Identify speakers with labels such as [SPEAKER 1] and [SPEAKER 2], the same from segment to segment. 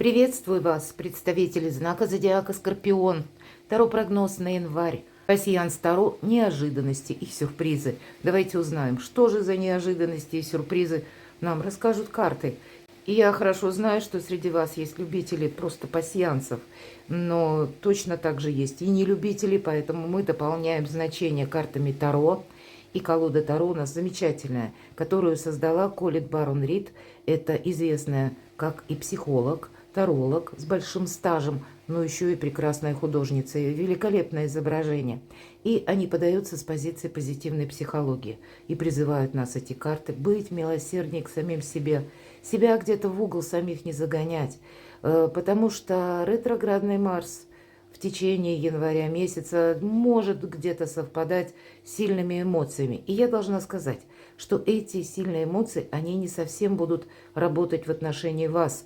[SPEAKER 1] Приветствую вас, представители знака зодиака Скорпион. Таро-прогноз на январь. Пассианс Таро. Неожиданности и сюрпризы. Давайте узнаем, что же за неожиданности и сюрпризы нам расскажут карты. И я хорошо знаю, что среди вас есть любители просто пассиансов, но точно так же есть и не любители, поэтому мы дополняем значение картами Таро. И колода Таро у нас замечательная, которую создала Колет Барон Рид. Это известная как и психолог, таролог с большим стажем, но еще и прекрасная художница, и великолепное изображение. И они подаются с позиции позитивной психологии и призывают нас, эти карты, быть милосерднее к самим себе, себя где-то в угол самих не загонять, потому что ретроградный Марс в течение января месяца может где-то совпадать с сильными эмоциями. И я должна сказать, что эти сильные эмоции, они не совсем будут работать в отношении вас.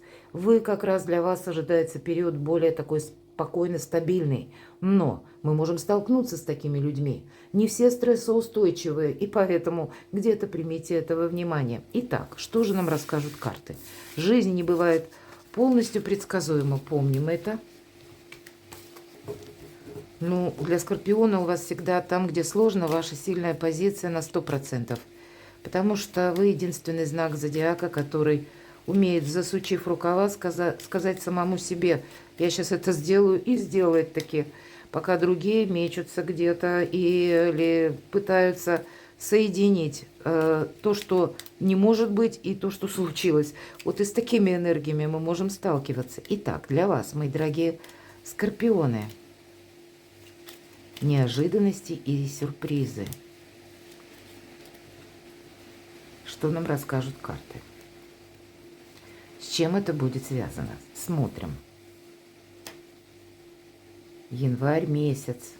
[SPEAKER 1] Как раз для вас ожидается период более такой спокойно стабильный. Но мы можем столкнуться с такими людьми. Не все стрессоустойчивые, и поэтому где-то примите этого внимания. Итак, что же нам расскажут карты? Жизнь не бывает полностью предсказуема, помним это. Ну, для Скорпиона у вас всегда там, где сложно, ваша сильная позиция на 100%. Потому что вы единственный знак зодиака, который умеет, засучив рукава, сказать самому себе: я сейчас это сделаю, и сделает таки. Пока другие мечутся где-то или пытаются соединить то, что не может быть, и то, что случилось. Вот и с такими энергиями мы можем сталкиваться. Итак, для вас, мои дорогие Скорпионы, неожиданности и сюрпризы. Что нам расскажут карты? С чем это будет связано? Смотрим. Январь месяц.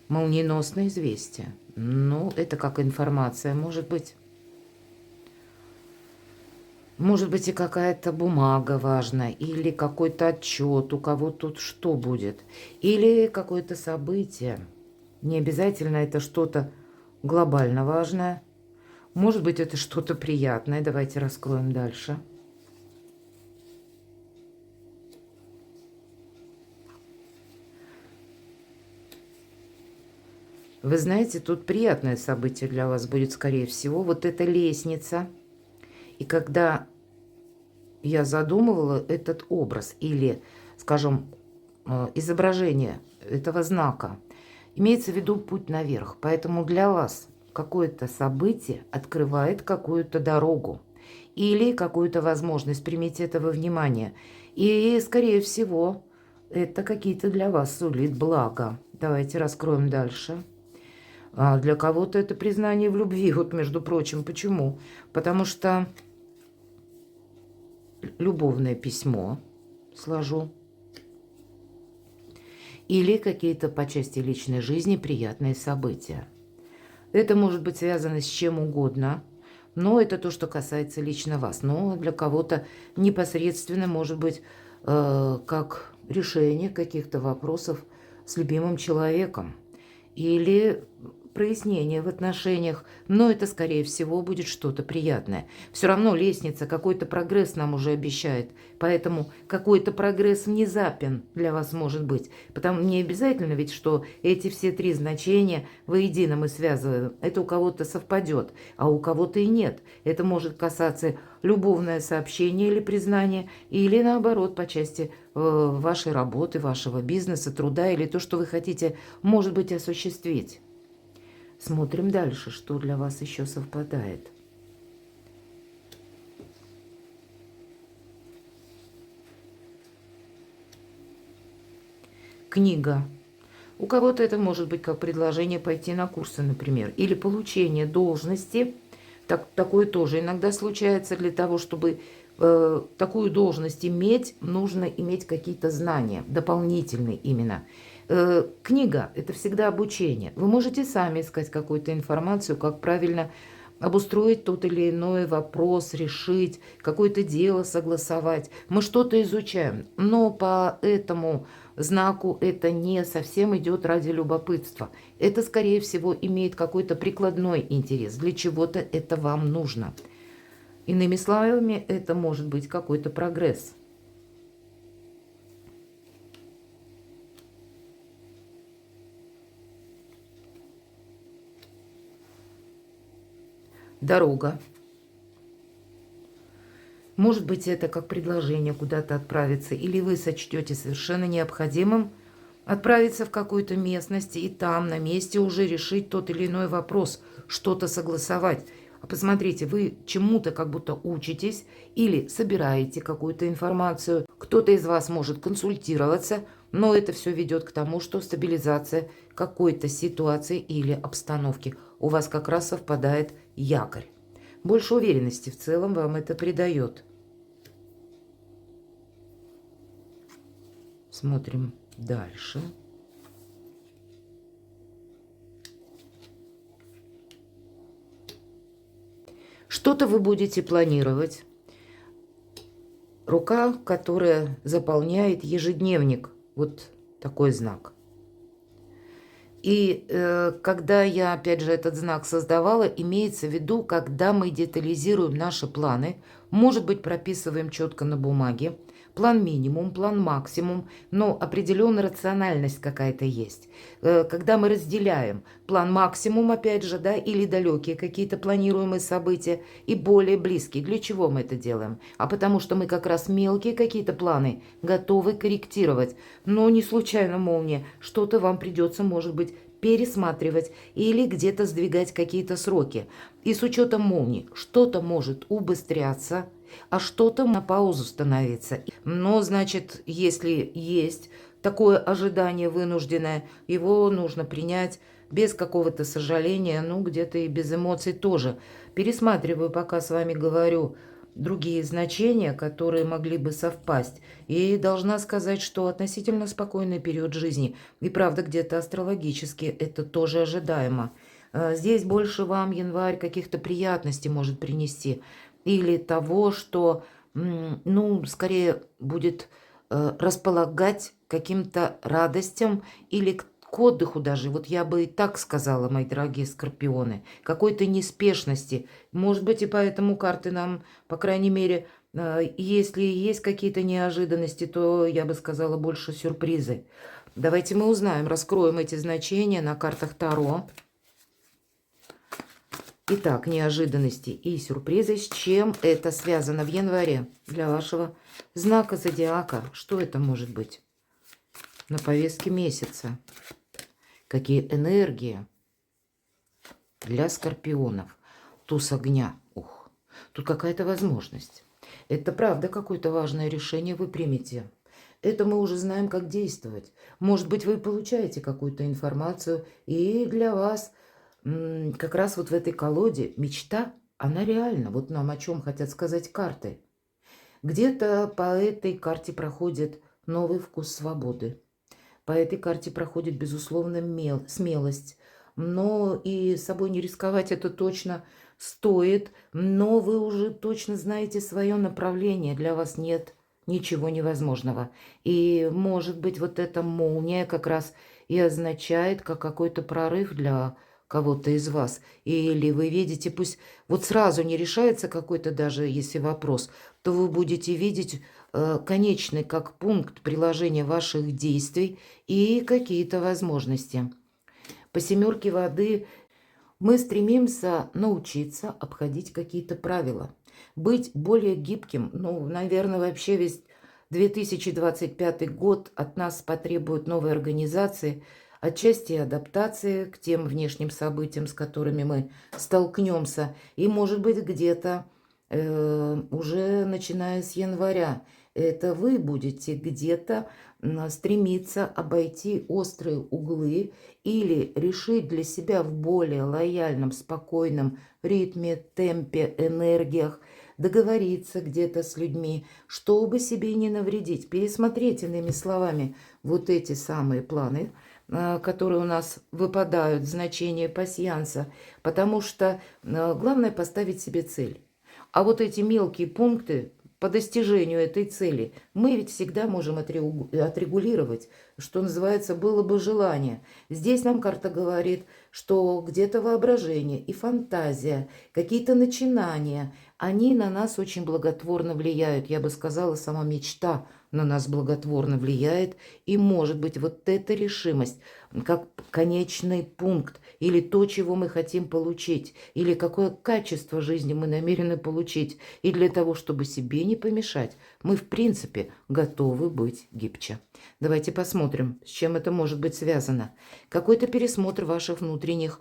[SPEAKER 1] Молниеносное известие. Ну, это как информация, может быть. Может быть и какая-то бумага важная, или какой-то отчет, у кого тут что будет, или какое-то событие. Не обязательно это что-то глобально важное. Может быть, это что-то приятное. Давайте раскроем дальше. Вы знаете, тут приятное событие для вас будет, скорее всего. Вот эта лестница. И когда я задумывала этот образ или, скажем, изображение этого знака, имеется в виду путь наверх. Поэтому для вас какое-то событие открывает какую-то дорогу или какую-то возможность. Примите это во внимание. И, скорее всего, это какие-то для вас сулит блага. Давайте раскроем дальше. Для кого-то это признание в любви. Вот, между прочим, почему? Потому что любовное письмо сложу. Или какие-то по части личной жизни приятные события. Это может быть связано с чем угодно, но это то, что касается лично вас. Но для кого-то непосредственно может быть как решение каких-то вопросов с любимым человеком. Или прояснение в отношениях, но это, скорее всего, будет что-то приятное. Все равно лестница, какой-то прогресс нам уже обещает, поэтому какой-то прогресс внезапен для вас может быть. Потому не обязательно ведь, что эти все три значения воедино мы связываем. Это у кого-то совпадет, а у кого-то и нет. Это может касаться любовное сообщение или признание, или наоборот по части вашей работы, вашего бизнеса, труда или то, что вы хотите, может быть, осуществить. Смотрим дальше, что для вас еще совпадает. Книга. У кого-то это может быть как предложение пойти на курсы, например, или получение должности. Такое тоже иногда случается. Для того, чтобы такую должность иметь, нужно иметь какие-то знания, дополнительные именно. Книга – это всегда обучение. Вы можете сами искать какую-то информацию, как правильно обустроить тот или иной вопрос, решить, какое-то дело согласовать. Мы что-то изучаем, но по этому знаку это не совсем идет ради любопытства. Это, скорее всего, имеет какой-то прикладной интерес. Для чего-то это вам нужно. Иными словами, это может быть какой-то прогресс. Дорога. Может быть, это как предложение куда-то отправиться, или вы сочтете совершенно необходимым отправиться в какую-то местность и там на месте уже решить тот или иной вопрос, что-то согласовать. А посмотрите, вы чему-то как будто учитесь или собираете какую-то информацию. Кто-то из вас может консультироваться, но это все ведет к тому, что стабилизация какой-то ситуации или обстановки у вас как раз совпадает якорь. Больше уверенности в целом вам это придает. Смотрим дальше. Что-то вы будете планировать. Рука, которая заполняет ежедневник. Вот такой знак. И когда я, опять же, этот знак создавала, имеется в виду, когда мы детализируем наши планы, может быть, прописываем четко на бумаге, план минимум, план максимум, но определенная рациональность какая-то есть. Когда мы разделяем план максимум, опять же, да, или далекие какие-то планируемые события, и более близкие. Для чего мы это делаем? А потому что мы как раз мелкие какие-то планы готовы корректировать. Но не случайно молния. Что-то вам придется, может быть, пересматривать или где-то сдвигать какие-то сроки. И с учетом молнии что-то может убыстряться, а что-то на паузу становиться. Но, значит, если есть такое ожидание вынужденное, его нужно принять без какого-то сожаления, ну, где-то и без эмоций тоже. Пересматриваю, пока с вами говорю, другие значения, которые могли бы совпасть. И должна сказать, что относительно спокойный период жизни, и правда где-то астрологически, это тоже ожидаемо. Здесь больше вам январь каких-то приятностей может принести. Или того, что, ну, скорее будет располагать каким-то радостям или к отдыху даже. Вот я бы и так сказала, мои дорогие скорпионы. Какой-то неспешности. Может быть, и поэтому карты нам, по крайней мере, если есть какие-то неожиданности, то я бы сказала больше сюрпризы. Давайте мы узнаем, раскроем эти значения на картах Таро. Итак, неожиданности и сюрпризы. С чем это связано в январе для вашего знака зодиака? Что это может быть на повестке месяца? Какие энергии для скорпионов? Туз огня. Ух, тут какая-то возможность. Это правда какое-то важное решение вы примете. Это мы уже знаем, как действовать. Может быть, вы получаете какую-то информацию, и для вас как раз вот в этой колоде мечта, она реальна. Вот нам о чем хотят сказать карты. Где-то по этой карте проходит новый вкус свободы. По этой карте проходит, безусловно, смелость. Но и собой не рисковать это точно стоит. Но вы уже точно знаете свое направление. Для вас нет ничего невозможного. И, может быть, вот эта молния как раз и означает как какой-то прорыв для кого-то из вас. Или вы видите, пусть вот сразу не решается какой-то даже, если вопрос, то вы будете видеть конечный как пункт приложения ваших действий и какие-то возможности. По семерке воды мы стремимся научиться обходить какие-то правила, быть более гибким. Ну, наверное, вообще весь 2025 год от нас потребует новой организации, отчасти адаптации к тем внешним событиям, с которыми мы столкнемся. И, может быть, где-то уже начиная с января, это вы будете где-то стремиться обойти острые углы или решить для себя в более лояльном, спокойном ритме, темпе, энергиях, договориться где-то с людьми, чтобы себе не навредить. Пересмотреть, иными словами, вот эти самые планы, которые у нас выпадают в значение пасьянса, потому что главное поставить себе цель. А вот эти мелкие пункты по достижению этой цели. Мы ведь всегда можем отрегулировать, что называется, было бы желание. Здесь нам карта говорит, что где-то воображение и фантазия, какие-то начинания, они на нас очень благотворно влияют. Я бы сказала, сама мечта на нас благотворно влияет. И может быть вот эта решимость, как конечный пункт, или то, чего мы хотим получить, или какое качество жизни мы намерены получить. И для того, чтобы себе не помешать, мы в принципе готовы быть гибче. Давайте посмотрим, с чем это может быть связано. Какой-то пересмотр ваших внутренних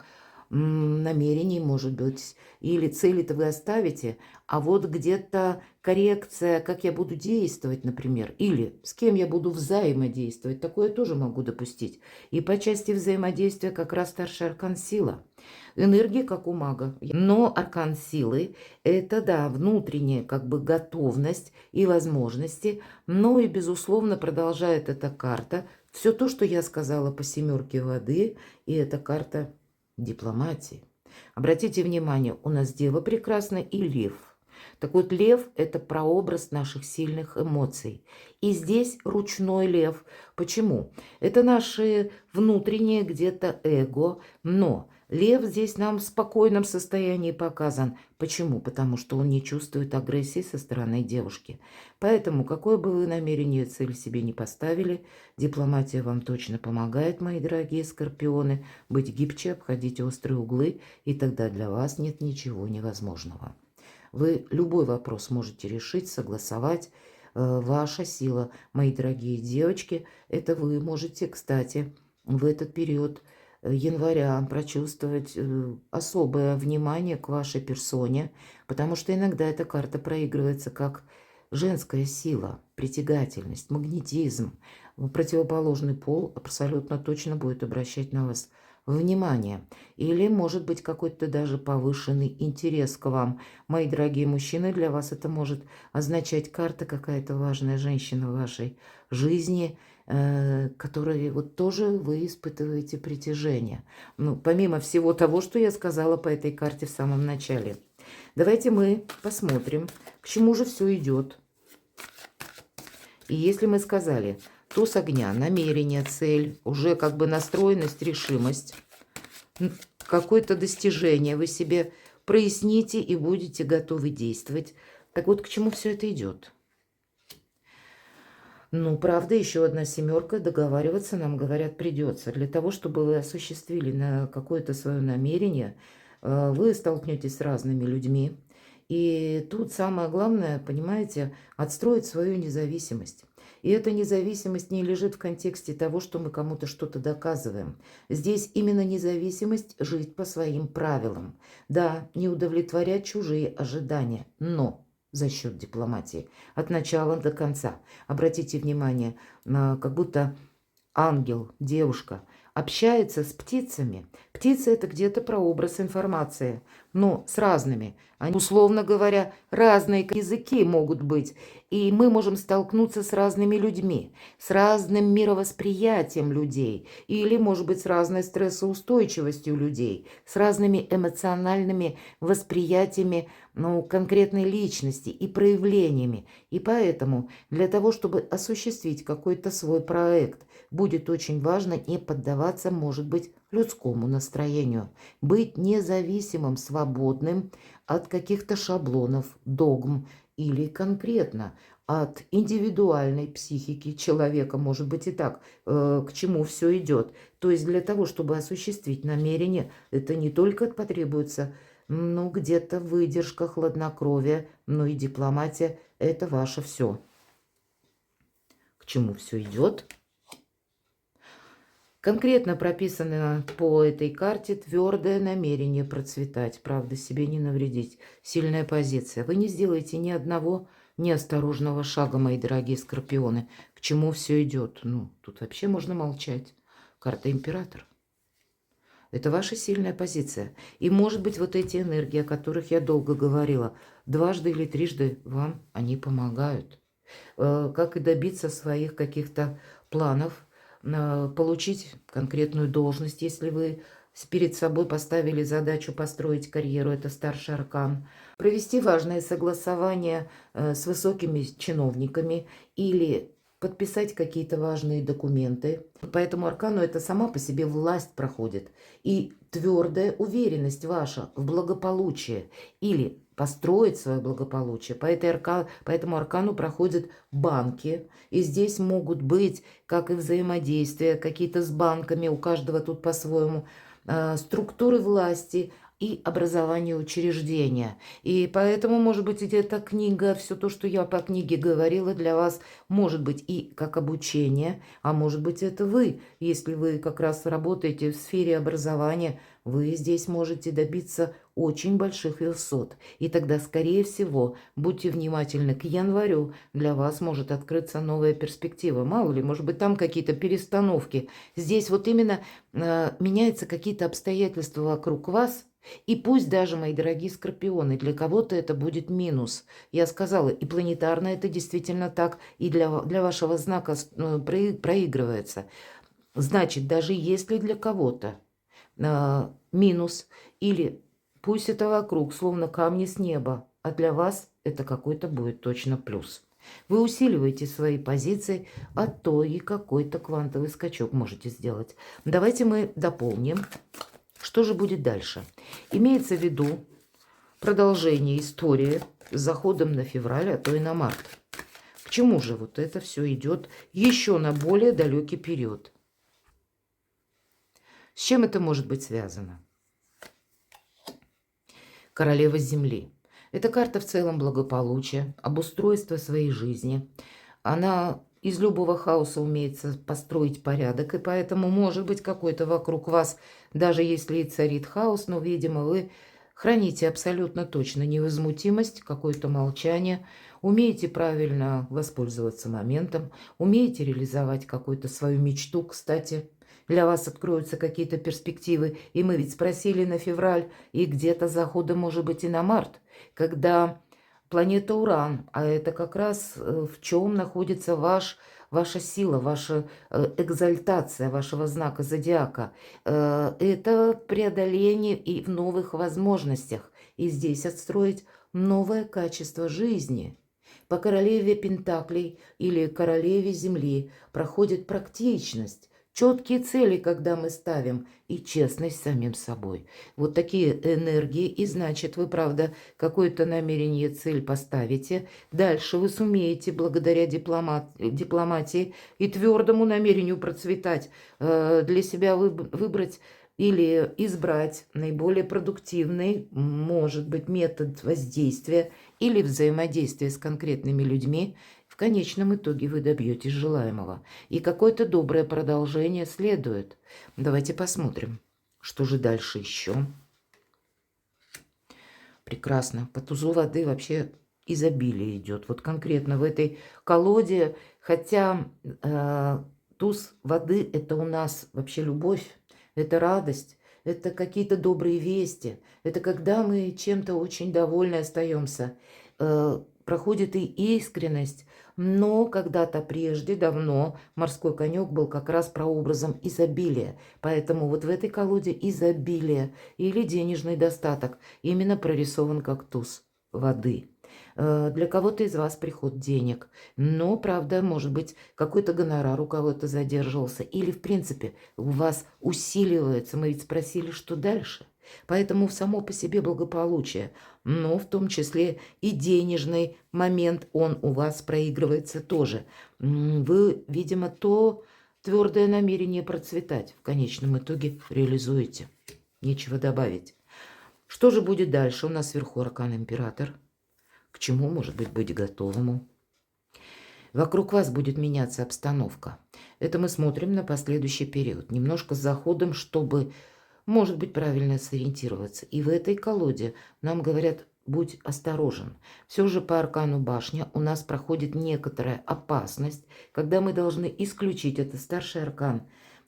[SPEAKER 1] намерений, может быть, или цели-то вы оставите, а вот где-то коррекция, как я буду действовать, например, или с кем я буду взаимодействовать, такое тоже могу допустить. И по части взаимодействия как раз старший аркан сила. Энергия, как у мага. Но аркан силы – это, да, внутренняя как бы готовность и возможности, но и, безусловно, продолжает эта карта все то, что я сказала по семерке воды, и эта карта дипломатии. Обратите внимание, у нас дева прекрасна и лев. Так вот, лев – это прообраз наших сильных эмоций. И здесь ручной лев. Почему? Это наши внутренние где-то эго, но лев здесь нам в спокойном состоянии показан. Почему? Потому что он не чувствует агрессии со стороны девушки. Поэтому, какое бы вы намерение, цель себе не поставили, дипломатия вам точно помогает, мои дорогие скорпионы, быть гибче, обходить острые углы, и тогда для вас нет ничего невозможного. Вы любой вопрос можете решить, согласовать. Ваша сила, мои дорогие девочки, это вы можете, кстати, в этот период января прочувствовать особое внимание к вашей персоне, потому что иногда эта карта проигрывается как женская сила, притягательность, магнетизм. Противоположный пол абсолютно точно будет обращать на вас внимание. Или, может быть, какой-то даже повышенный интерес к вам. Мои дорогие мужчины, для вас это может означать карта какая-то важная женщина в вашей жизни, которой вот тоже вы испытываете притяжение. Ну, помимо всего того, что я сказала по этой карте в самом начале. Давайте мы посмотрим, к чему же все идет. И если мы сказали, туз огня, намерение, цель, уже как бы настроенность, решимость, какое-то достижение вы себе проясните и будете готовы действовать. Так вот, к чему все это идет? Ну, правда, еще одна семерка, договариваться, нам говорят, придется. Для того, чтобы вы осуществили на какое-то свое намерение, вы столкнетесь с разными людьми. И тут самое главное, понимаете, отстроить свою независимость. И эта независимость не лежит в контексте того, что мы кому-то что-то доказываем. Здесь именно независимость жить по своим правилам. Да, не удовлетворять чужие ожидания, но за счет дипломатии от начала до конца. Обратите внимание, как будто ангел, девушка общается с птицами. Птицы – это где-то прообраз информации, но с разными. Они, условно говоря, разные языки могут быть. И мы можем столкнуться с разными людьми, с разным мировосприятием людей, или, может быть, с разной стрессоустойчивостью людей, с разными эмоциональными восприятиями, ну, конкретной личности и проявлениями. И поэтому для того, чтобы осуществить какой-то свой проект, будет очень важно не поддаваться, может быть, людскому настроению, быть независимым, свободным от каких-то шаблонов, догм или конкретно от индивидуальной психики человека, может быть и так, к чему все идет. То есть для того, чтобы осуществить намерение, это не только потребуется, ну, где-то выдержка, хладнокровие, но и дипломатия – это ваше все. К чему все идет? Конкретно прописано по этой карте твердое намерение процветать, правда, себе не навредить. Сильная позиция. Вы не сделаете ни одного неосторожного шага, мои дорогие скорпионы. К чему все идет? Ну, тут вообще можно молчать. Карта император. Это ваша сильная позиция. И, может быть, вот эти энергии, о которых я долго говорила, дважды или трижды вам они помогают. Как и добиться своих каких-то планов, получить конкретную должность, если вы перед собой поставили задачу построить карьеру, это старший аркан. Провести важное согласование с высокими чиновниками или подписать какие-то важные документы. По этому аркану это сама по себе власть проходит. И твердая уверенность ваша в благополучии или построить свое благополучие. По этому аркану проходят банки. И здесь могут быть, как и взаимодействия, какие-то с банками, у каждого тут по-своему, структуры власти и образование учреждения. И поэтому, может быть, эта книга, все то, что я по книге говорила, для вас может быть и как обучение, а может быть, это вы. Если вы как раз работаете в сфере образования, вы здесь можете добиться очень больших высот. И тогда, скорее всего, будьте внимательны, к январю для вас может открыться новая перспектива. Мало ли, может быть, там какие-то перестановки. Здесь вот именно меняются какие-то обстоятельства вокруг вас. И пусть даже, мои дорогие скорпионы, для кого-то это будет минус. Я сказала, и планетарно это действительно так, и для вашего знака проигрывается. Значит, даже если для кого-то минус, или пусть это вокруг, словно камни с неба, а для вас это какой-то будет точно плюс. Вы усиливаете свои позиции, а то и какой-то квантовый скачок можете сделать. Давайте мы дополним. Что же будет дальше? Имеется в виду продолжение истории с заходом на февраль, а то и на март. К чему же вот это все идет еще на более далекий период? С чем это может быть связано? Королева Земли. Это карта в целом благополучия, обустройства своей жизни. Она из любого хаоса умеет построить порядок, и поэтому может быть какой-то вокруг вас, даже если и царит хаос, но, видимо, вы храните абсолютно точно невозмутимость, какое-то молчание, умеете правильно воспользоваться моментом, умеете реализовать какую-то свою мечту, кстати. Для вас откроются какие-то перспективы, и мы ведь спросили на февраль, и где-то захода может быть и на март, когда планета Уран, а это как раз в чем находится ваша сила, ваша экзальтация вашего знака зодиака. Это преодоление и в новых возможностях. И здесь отстроить новое качество жизни. По королеве Пентаклей или королеве Земли проходит практичность, четкие цели, когда мы ставим, и честность с самим собой. Вот такие энергии, и значит, вы, правда, какое-то намерение, цель поставите. Дальше вы сумеете, благодаря дипломатии и твердому намерению процветать, для себя выбрать или избрать наиболее продуктивный, может быть, метод воздействия или взаимодействия с конкретными людьми. В конечном итоге вы добьетесь желаемого. И какое-то доброе продолжение следует. Давайте посмотрим, что же дальше еще. Прекрасно. По тузу воды вообще изобилие идет. Вот конкретно в этой колоде, хотя туз воды это у нас вообще любовь, это радость, это какие-то добрые вести, это когда мы чем-то очень довольны остаемся. Проходит и искренность, но когда-то прежде, давно, морской конек был как раз прообразом изобилия. Поэтому вот в этой колоде изобилие или денежный достаток именно прорисован как туз воды. Для кого-то из вас приход денег, но, правда, может быть, какой-то гонорар у кого-то задерживался, или, в принципе, у вас усиливается, мы ведь спросили, что дальше. Поэтому само по себе благополучие, но в том числе и денежный момент, он у вас проигрывается тоже. Вы, видимо, то твердое намерение процветать в конечном итоге реализуете. Нечего добавить. Что же будет дальше? У нас сверху аркан Император. К чему, может быть готовому? Вокруг вас будет меняться обстановка. Это мы смотрим на последующий период. Немножко с заходом, чтобы, может быть, правильно сориентироваться. И в этой колоде нам говорят, будь осторожен. Все же по аркану башня у нас проходит некоторая опасность, когда мы должны исключить, это старший аркан,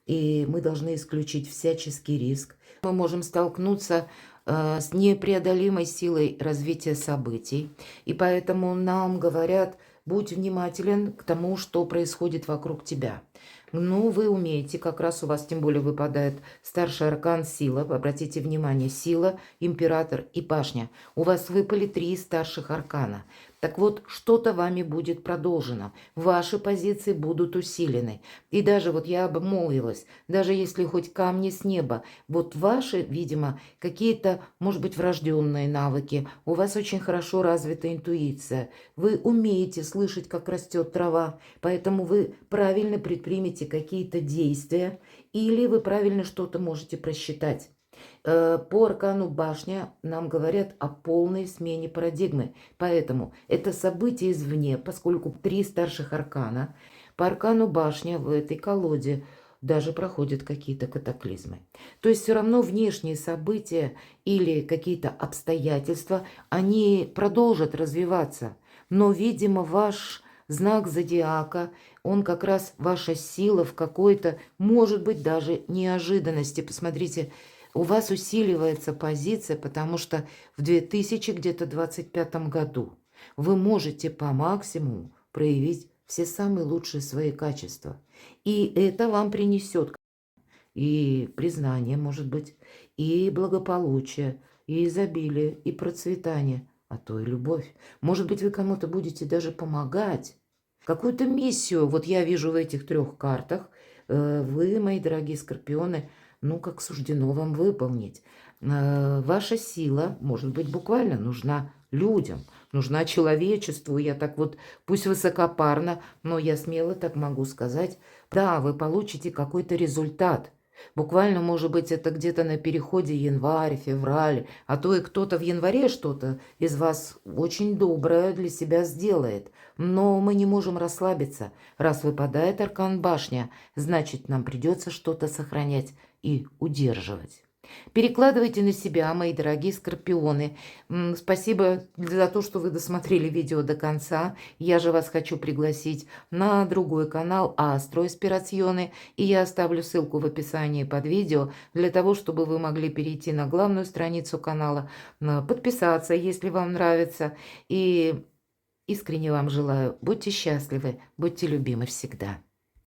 [SPEAKER 1] и мы должны исключить всяческий риск. Мы можем столкнуться с непреодолимой силой развития событий. И поэтому нам говорят, будь внимателен к тому, что происходит вокруг тебя. Ну, вы умеете, как раз у вас тем более выпадает старший аркан сила. Обратите внимание, сила, император и башня. У вас выпали 3 старших аркана. Так вот, что-то вами будет продолжено. Ваши позиции будут усилены. И даже вот я обмолвилась, даже если хоть камни с неба, вот ваши, видимо, какие-то, может быть, врожденные навыки, у вас очень хорошо развита интуиция. Вы умеете слышать, как растет трава, поэтому вы правильно предпримете какие-то действия или вы правильно что-то можете просчитать. По аркану башня нам говорят о полной смене парадигмы. Поэтому это событие извне, поскольку 3 старших аркана. По аркану башня в этой колоде даже проходят какие-то катаклизмы. То есть все равно внешние события или какие-то обстоятельства, они продолжат развиваться. Но, видимо, ваш знак зодиака, он как раз ваша сила в какой-то, может быть, даже неожиданности. Посмотрите, у вас усиливается позиция, потому что в 2025 году вы можете по максимуму проявить все самые лучшие свои качества. И это вам принесет и признание, может быть, и благополучие, и изобилие, и процветание, а то и любовь. Может быть, вы кому-то будете даже помогать. Какую-то миссию, вот я вижу в этих 3 картах, вы, мои дорогие скорпионы, ну, как суждено вам выполнить. Ваша сила, может быть, буквально нужна людям, нужна человечеству. Я так вот, пусть высокопарно, но я смело так могу сказать, да, вы получите какой-то результат. Буквально, может быть, это где-то на переходе январь, февраль, а то и кто-то в январе что-то из вас очень доброе для себя сделает. Но мы не можем расслабиться. Раз выпадает аркан башня, значит, нам придется что-то сохранять и удерживать. Перекладывайте на себя, мои дорогие скорпионы. Спасибо за то, что вы досмотрели видео до конца. Я же вас хочу пригласить на другой канал Астро Инспирационы. И я оставлю ссылку в описании под видео, для того, чтобы вы могли перейти на главную страницу канала, подписаться, если вам нравится. И искренне вам желаю, будьте счастливы, будьте любимы всегда.